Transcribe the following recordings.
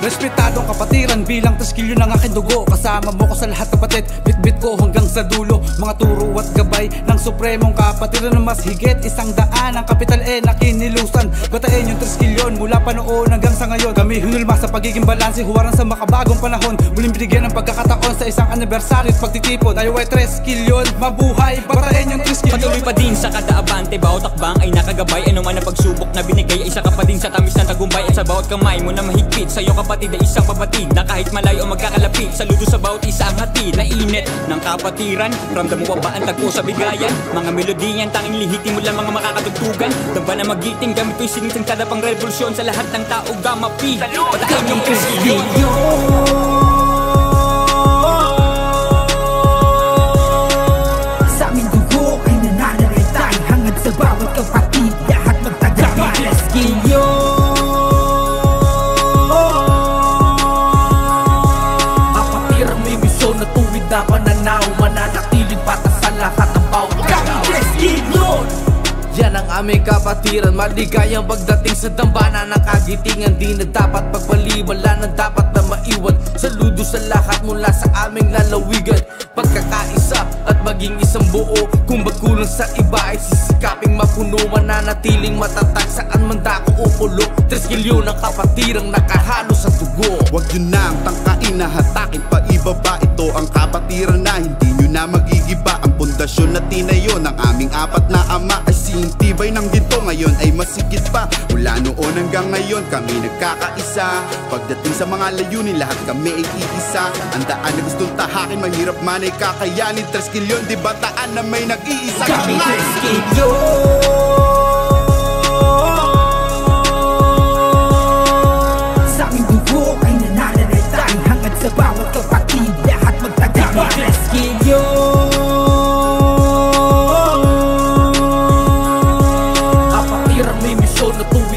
Respetadong kapatiran bilang taskilyo ng aking dugo. Kasama mo ko sa lahat kapatid, bitbit ko hanggang sa dulo. Mga turo at gabay ng supremong kapatiran na mas higit 100 ang kapital na kinilusan. Batain yung triskilyon mula pa noon hanggang sa ngayon. Kami hinulma sa pagiging balanse, huwaran sa makabagong panahon. Muling binigyan ng pagkakataon sa isang anibersaryo at pagtitipon. Tayo ay triskilyon, mabuhay, batain yung triskilyon. Patuloy pa din sa kada abante, bawat takbang ay nakagabay. Ano man ang pagsubok na binigay, isa ka pa din sa tamis ng tagumpay. At sa bawat kamay mo na mahigpit, sa'yo kapatid ay isang pabatid na kahit malayo o magkakalapit, saludo sa bawat isa ang hatid na init ng kapatiran. Ramdam mo pa ba ang tagpo sa bigayan? Mga melodiyan, tanging lihitin mo lang mga makakatugtugan. Damba na magiting, gamit ko'y sinisang kada pang revolusyon sa lahat ng tao gamapi. Patayin yung triskilyon. Sa aming dugo ay nananaritay, hangad sa bawat kapatid, lahat magtagamay. Triskilyon, kapatirang may misyon na tuwid na pananaw, mananatiling patas sa lahat ng bawat kami. Triskilyon, yan ang aming kapatiran, maligayang pagdating sa dambana ng kagitingan. Di na dapat pagpaliwala na dapat na maiwan. Saludo sa lahat mula sa aming lalawigan. Pagkakaisa at maging isang buo, kung magkulang sa iba ay sisikaping mapuno. Mananatiling matatag saan man dako o pulo. Triskilyon ng kapatirang nakahalo sa dugo. Huwag yun na ang tangkain na hatakin pa ibaba. Ito ang kapatiran na hindi nyo na magigiba. Ang pundasyon na tinayo ng aming apat na ama ay tibay ng ginto, ngayon ay masigit pa. Mula noon hanggang ngayon kami nagkakaisa. Pagdating sa mga layunin, lahat kami ay iisa. Ang daan na gustong tahakin, mahirap man ay kakayanin. Triskilyon, di bataan na may nag-iisa kami. Triskilyon, sa aming dugo ay nananaritay, hangad sa bawat kapatid, lahat magtagamay. Triskilyon,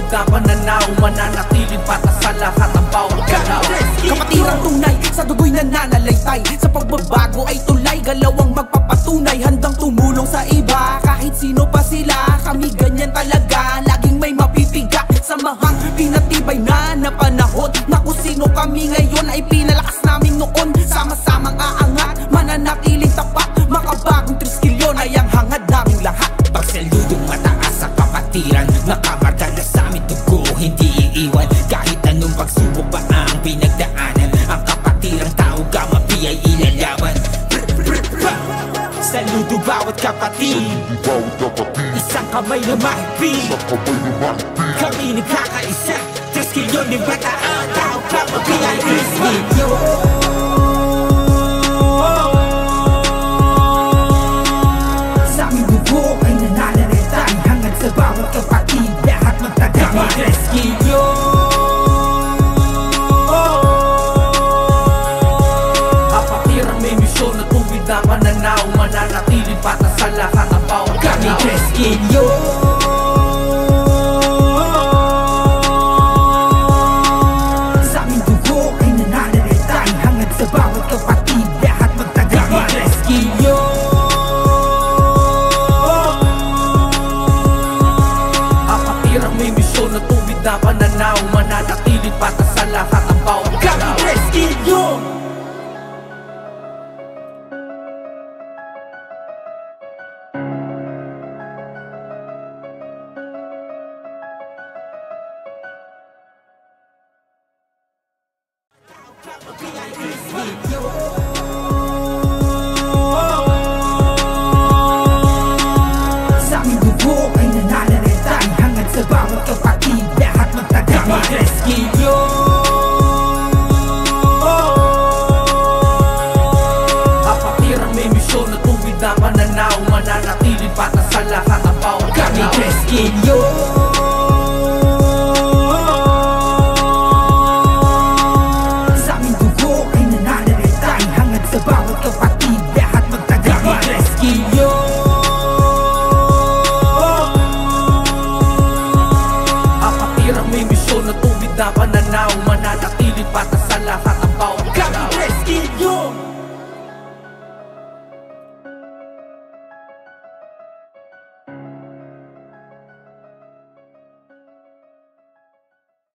pananaw, mananatiling patas sa lahat ng bawat galaw. Kapatirang tunay, sa dugo'y nananalaytay, sa pagbabago ay tulay, galawang magpapatunay, handang tumulong sa iba. Kahit sino pa sila, kami ganyan talaga, laging may mapipiga. Samahang pinatibay na panahon, na kung sino kami ngayon ay pinalakas namin noon. Sama-samang aangat, mananatiling tapat, makabagong triskilyon ay ang hangad naming lahat. Pagsaludong mataas sa kapatiran, nakamarka na sa aming dugo, hindi iiwan. Kahit anong pagsubok pa ang pinagdaanan, ang kapatirang tao gamapi ay ilalaban. Saludo bawat kapatid, isang kamay na mahigpit. Kami nagkakaisa, triskilyon ng bataan, tao gamapi ay triskilyon. Sa bawat kapatid, lahat magtagamay. Triskilyon, kapatirang may misyon na tuwid na pananaw, mananatiling patas sa lahat ng bawat kami. Triskilyon, sa aming dugo ay nananaritay, hangad sa bawat kapatid, lahat magtagamay. Triskilyon, may misyon na tuwid na pananaw, mananatiling patas sa lahat ng bawat kami. Triskilyon, sa aming dugo ay nananaritay, hangad sa bawat kapatid, lahat magtagamay. Triskilyon, kapatirang may misyon na tuwid na pananaw, mananatiling patas sa lahat ng bawat kami. Triskilyon,